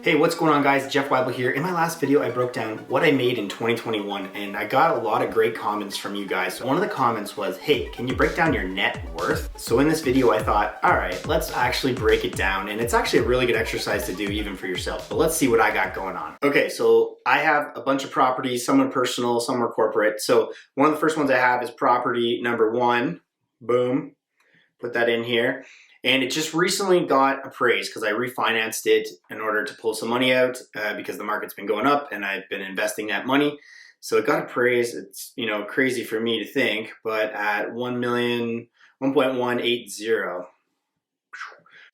Hey, what's going on guys? Jeff Wybo here. In my last video, I broke down what I made in 2021 and I got a lot of great comments from you guys. One of the comments was, hey, can you break down your net worth? So in this video, I thought, all right, let's actually break it down. And it's actually a really good exercise to do even for yourself. But let's see what I got going on. Okay, so I have a bunch of properties, some are personal, some are corporate. So one of the first ones I have is property number 1. Boom, put that in here. And it just recently got appraised because I refinanced it in order to pull some money out because the market's been going up and I've been investing that money. So it got appraised. It's, crazy for me to think, but at 1.180.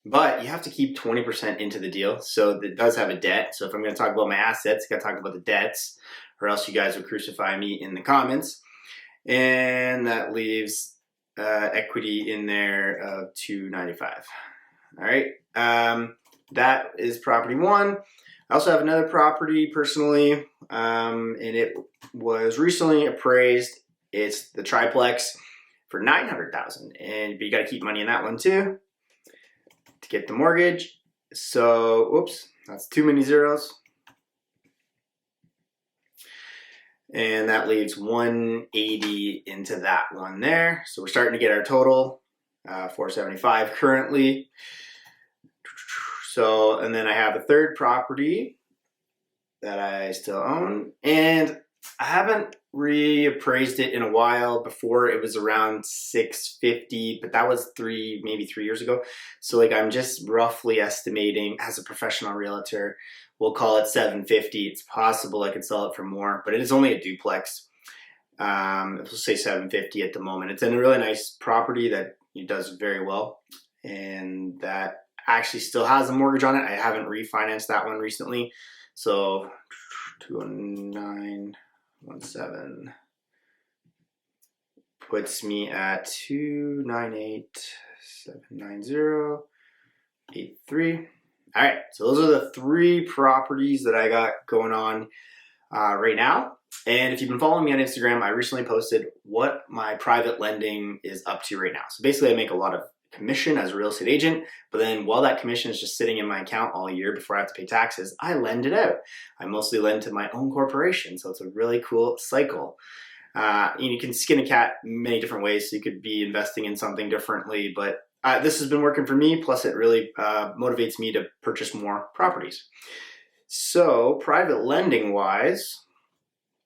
But you have to keep 20% into the deal. So it does have a debt. So if I'm going to talk about my assets, I got to talk about the debts or else you guys would crucify me in the comments. And that leaves equity in there of 295. All right, that is property 1. I also have another property personally, and it was recently appraised. It's the triplex for 900,000, but you got to keep money in that one too to get the mortgage. So, whoops, that's too many zeros. And that leaves 180 into that one there. So we're starting to get our total, 475 currently. So, and then I have a third property that I still own. And I haven't reappraised it in a while. Before it was around 650, but that was maybe 3 years ago. So like I'm just roughly estimating as a professional realtor, we'll call it 750. It's possible I could sell it for more, but it is only a duplex. We'll say 750 at the moment. It's in a really nice property that does very well, and that actually still has a mortgage on it. I haven't refinanced that one recently. So 20917 puts me at 298,790,83. All right, so those are the 3 properties that I got going on right now. And if you've been following me on Instagram, I recently posted what my private lending is up to right now. So basically I make a lot of commission as a real estate agent, but then while that commission is just sitting in my account all year before I have to pay taxes, I lend it out. I mostly lend to my own corporation, so it's a really cool cycle. You can skin a cat many different ways, so you could be investing in something differently, but this has been working for me, plus it really motivates me to purchase more properties. So private lending wise,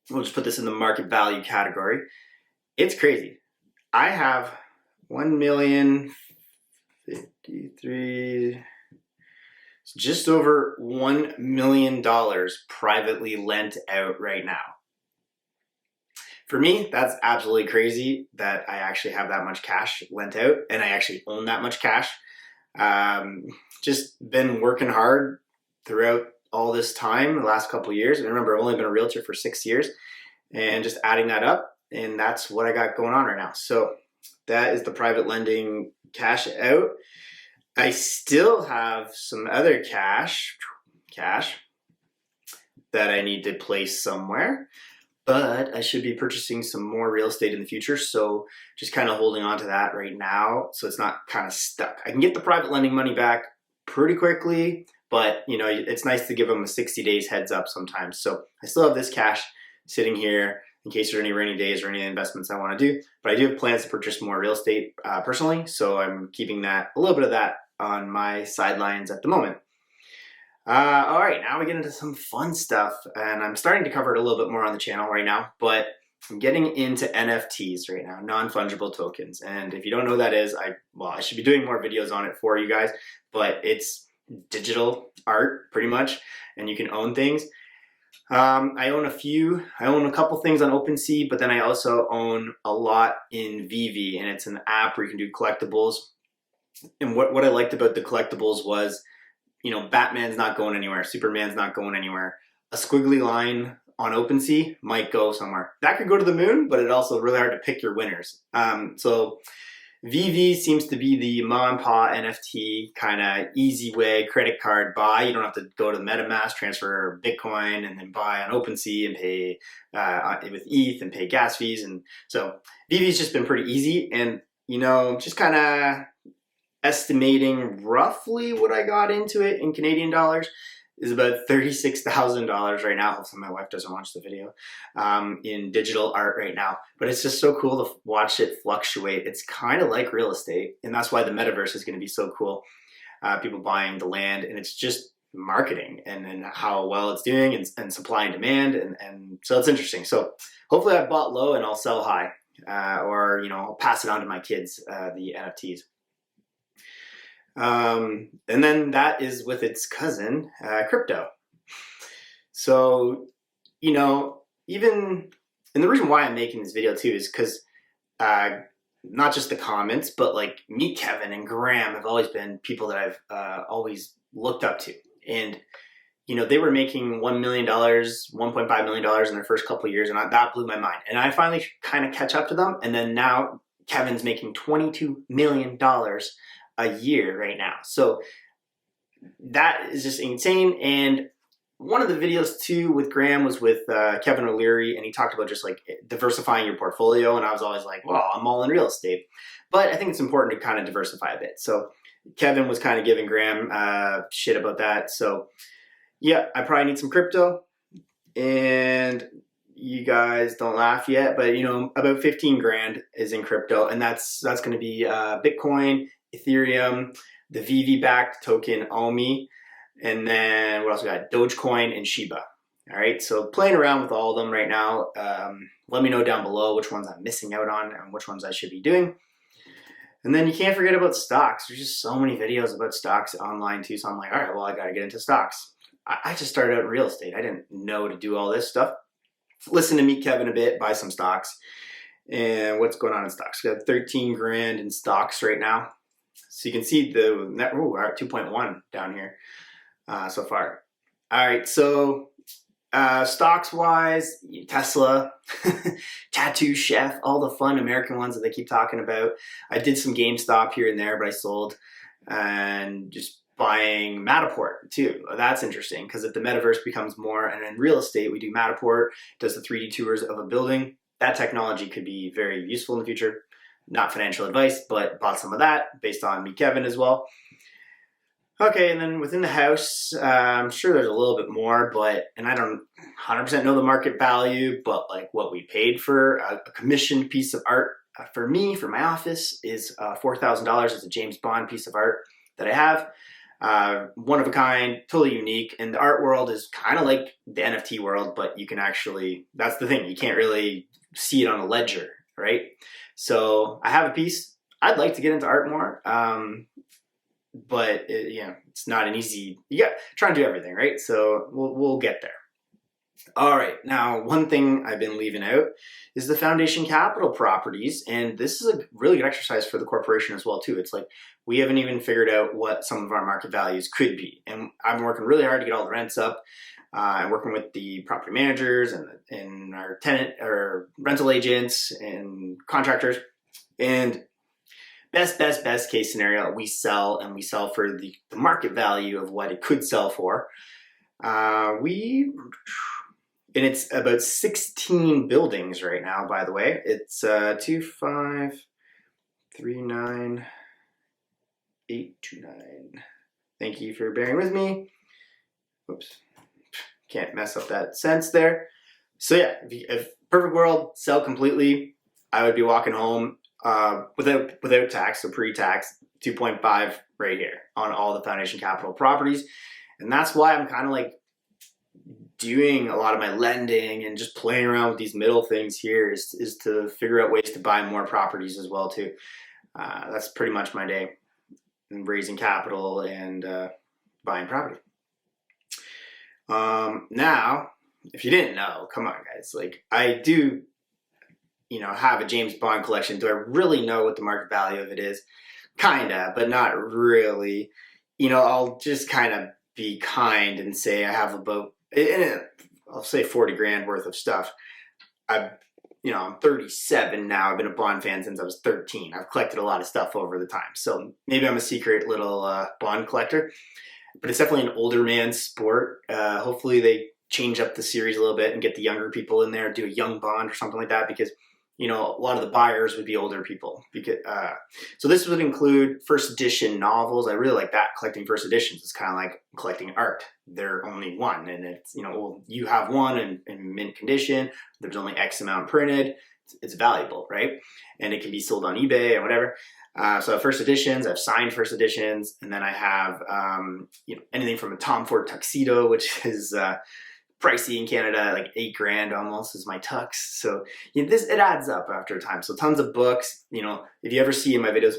we'll just put this in the market value category. It's crazy. I have 1,053,000, just over $1 million privately lent out right now. For me, that's absolutely crazy that I actually have that much cash lent out and I actually own that much cash. Just been working hard throughout all this time, the last couple of years. And remember, I've only been a realtor for 6 years and just adding that up, and that's what I got going on right now. So that is the private lending cash out. I still have some other cash that I need to place somewhere. But I should be purchasing some more real estate in the future, so just kind of holding on to that right now so it's not kind of stuck. I can get the private lending money back pretty quickly, but it's nice to give them a 60 days heads up sometimes. So I still have this cash sitting here in case there's any rainy days or any investments I want to do, but I do have plans to purchase more real estate personally, so I'm keeping a little bit of that on my sidelines at the moment. All right, now we get into some fun stuff, and I'm starting to cover it a little bit more on the channel right now, but I'm getting into NFTs right now, non-fungible tokens. And if you don't know what that is, I should be doing more videos on it for you guys, but it's digital art pretty much, and you can own things. I own a couple things on OpenSea, but then I also own a lot in VV, and it's an app where you can do collectibles. And what I liked about the collectibles was, Batman's not going anywhere. Superman's not going anywhere. A squiggly line on OpenSea might go somewhere. That could go to the moon, but it's also really hard to pick your winners. So VV seems to be the mom and pop NFT kind of easy way credit card buy. You don't have to go to MetaMask, transfer Bitcoin, and then buy on OpenSea and pay with ETH and pay gas fees. And so VV's just been pretty easy, and just kind of estimating roughly what I got into it in Canadian dollars. is about $36,000 right now. Hopefully my wife doesn't watch the video, in digital art right now. But it's just so cool to watch it fluctuate. It's kind of like real estate, and that's why the metaverse is going to be so cool. People buying the land, and it's just marketing and how well it's doing, and supply and demand, and so it's interesting. So hopefully I bought low and I'll sell high, or I'll pass it on to my kids, the NFTs. And then that is with its cousin, crypto. So, even, and the reason why I'm making this video too is because not just the comments, but like me, Kevin, and Graham have always been people that I've always looked up to. And, they were making $1 million, $1.5 million in their first couple of years, and that blew my mind. And I finally kind of catch up to them. And then now Kevin's making $22 million a year right now. So that is just insane. And one of the videos too with Graham was with Kevin O'Leary, and he talked about just like diversifying your portfolio. And I was always like, well, I'm all in real estate. But I think it's important to kind of diversify a bit. So Kevin was kind of giving Graham shit about that. So yeah, I probably need some crypto. And you guys don't laugh yet, but about 15 grand is in crypto, and that's going to be Bitcoin, Ethereum, the VV backed token OMI, and then what else we got? Dogecoin and Shiba. All right, so playing around with all of them right now. Let me know down below which ones I'm missing out on and which ones I should be doing. And then you can't forget about stocks. There's just so many videos about stocks online too. So I'm like, all right, well, I got to get into stocks. I just started out in real estate. I didn't know to do all this stuff. Listen to Meet Kevin a bit, buy some stocks. And what's going on in stocks? We got 13 grand in stocks right now. So you can see the net, we're at 2.1 down here so far. All right, so stocks wise, Tesla, Tattoo Chef, all the fun American ones that they keep talking about. I did some GameStop here and there, but I sold, and just buying Matterport too. That's interesting because if the metaverse becomes more, and in real estate we do Matterport, does the 3D tours of a building. That technology could be very useful in the future. Not financial advice, but bought some of that based on me, Kevin, as well. Okay, and then within the house, I'm sure there's a little bit more, and I don't 100% know the market value, but like what we paid for a commissioned piece of art for me, for my office, is $4,000. It's a James Bond piece of art that I have. One of a kind, totally unique, and the art world is kind of like the NFT world, but you can actually, that's the thing, you can't really see it on a ledger, right? So I have a piece. I'd like to get into art more, but it's not an easy, you got try and do everything, right? So we'll get there. All right, now one thing I've been leaving out is the foundation capital properties, and this is a really good exercise for the corporation as well too. It's like we haven't even figured out what some of our market values could be, and I've been working really hard to get all the rents up, and working with the property managers and our tenant or rental agents and contractors, and best case scenario, we sell for the market value of what it could sell for. And it's about 16 buildings right now, by the way. It's 2539829. Thank you for bearing with me. Oops. Can't mess up that sense there. So yeah, if perfect world, sell completely, I would be walking home without tax, so pre-tax, 2.5 right here on all the foundation capital properties. And that's why I'm kind of like doing a lot of my lending and just playing around with these middle things here is to figure out ways to buy more properties as well too. That's pretty much my day, in raising capital and buying property. Now, if you didn't know, come on guys, like I do, have a James Bond collection. Do I really know what the market value of it is? Kinda, but not really. I'll just kind of be kind and say I have about, I'll say 40 grand worth of stuff. I'm 37 now. I've been a Bond fan since I was 13. I've collected a lot of stuff over the time. So maybe I'm a secret little Bond collector, but it's definitely an older man's sport. Hopefully they change up the series a little bit and get the younger people in there, do a young Bond or something like that, because you know, a lot of the buyers would be older people. Because, so this would include first edition novels. I really like that, collecting first editions. It's kind of like collecting art. They're only one, and it's, you know, well, you have one in mint condition. There's only X amount printed. It's valuable, right? And it can be sold on eBay or whatever. So I have first editions, I have signed first editions, and then I have you know, anything from a Tom Ford tuxedo, which is pricey in Canada, like $8,000 almost is my tux. So you know, it adds up after a time. So tons of books. You know, if you ever see in my videos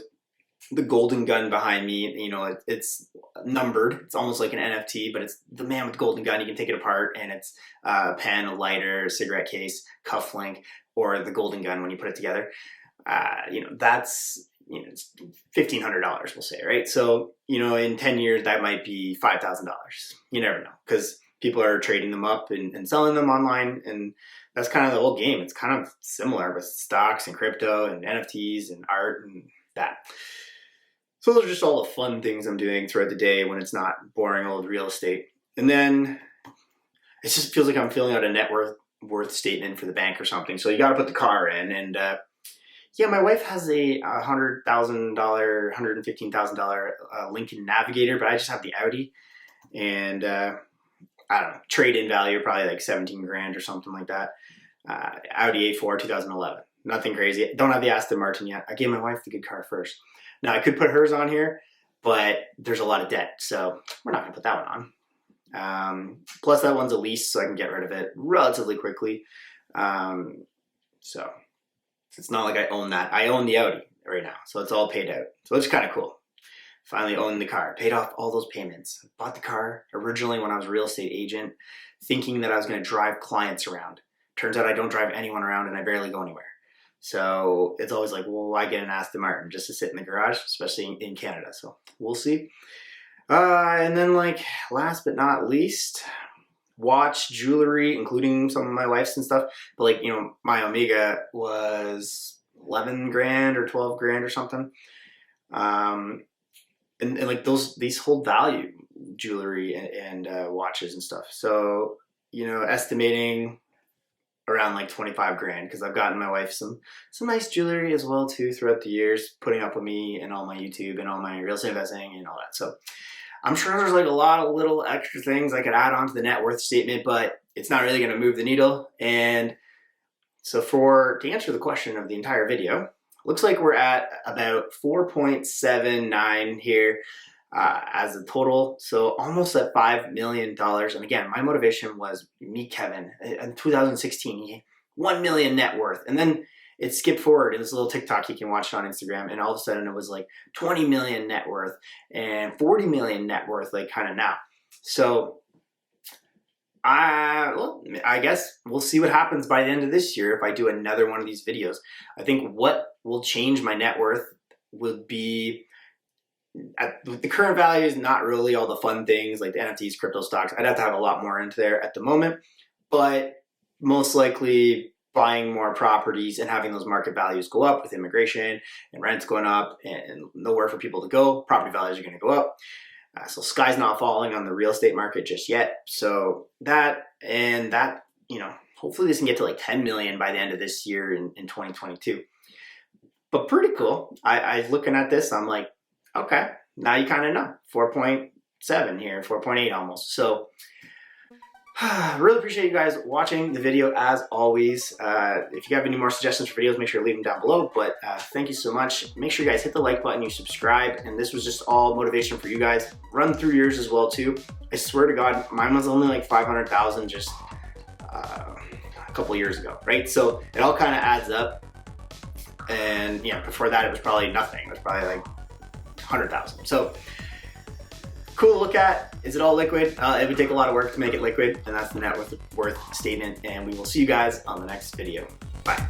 the golden gun behind me, you know, it's numbered. It's almost like an NFT, but it's the man with the golden gun. You can take it apart, and it's a pen, a lighter, a cigarette case, cufflink, or the golden gun when you put it together. You know, that's, you know, it's $1,500, we'll say, right? So, you know, in 10 years, that might be $5,000. You never know, because people are trading them up and selling them online, and that's kind of the whole game. It's kind of similar with stocks and crypto and NFTs and art and that. So those are just all the fun things I'm doing throughout the day when it's not boring old real estate. And then it just feels like I'm filling out a net worth statement for the bank or something. So you got to put the car in, and yeah, my wife has a $100,000, $115,000 Lincoln Navigator, but I just have the Audi, and I don't know, trade-in value probably like $17,000 or something like that. Audi A4 2011, nothing crazy. Don't have the Aston Martin yet. I gave my wife the good car first. Now I could put hers on here, but there's a lot of debt, so we're not gonna put that one on. Plus that one's a lease, so I can get rid of it relatively quickly. So it's not like I own that. I own the Audi right now, so it's all paid out. So it's kind of cool. Finally owned the car, paid off all those payments. Bought the car originally when I was a real estate agent, thinking that I was going to drive clients around. Turns out I don't drive anyone around, and I barely go anywhere. So it's always like, well, why get an Aston Martin just to sit in the garage, especially in Canada? So we'll see. And then, like, last but not least, watch, jewelry, including some of my wife's and stuff. But, like, you know, my Omega was $11,000 or $12,000 or something. And like these hold value, jewelry and watches and stuff. So, you know, estimating around like $25,000, because I've gotten my wife some nice jewelry as well too throughout the years, putting up with me and all my YouTube and all my real estate investing and all that. So I'm sure there's like a lot of little extra things I could add on to the net worth statement, but it's not really going to move the needle. And so to answer the question of the entire video, looks like we're at about 4.79 here as a total, so almost at $5 million. And again, my motivation was meet Kevin in 2016. 1 million net worth, and then it skipped forward in this little TikTok you can watch on Instagram, and all of a sudden it was like 20 million net worth and 40 million net worth, like kind of now. So I guess we'll see what happens by the end of this year if I do another one of these videos. I think what will change my net worth would be, the current value is not really all the fun things like the NFTs, crypto stocks. I'd have to have a lot more into there at the moment, but most likely buying more properties and having those market values go up with immigration and rents going up and nowhere for people to go. Property values are going to go up. So sky's not falling on the real estate market just yet. So that, you know, hopefully this can get to like 10 million by the end of this year in 2022. But pretty cool. I looking at this, I'm like, okay, now you kind of know. 4.7 here, 4.8 almost. So really appreciate you guys watching the video as always. If you have any more suggestions for videos, make sure to leave them down below. But thank you so much. Make sure you guys hit the like button, you subscribe, and this was just all motivation for you guys. Run through yours as well too. I swear to God, mine was only like 500,000 just a couple years ago, right? So it all kind of adds up. And yeah, before that it was probably nothing. It was probably like 100,000. So cool to look at. Is it all liquid? It would take a lot of work to make it liquid, and that's the net worth statement. And we will see you guys on the next video. Bye.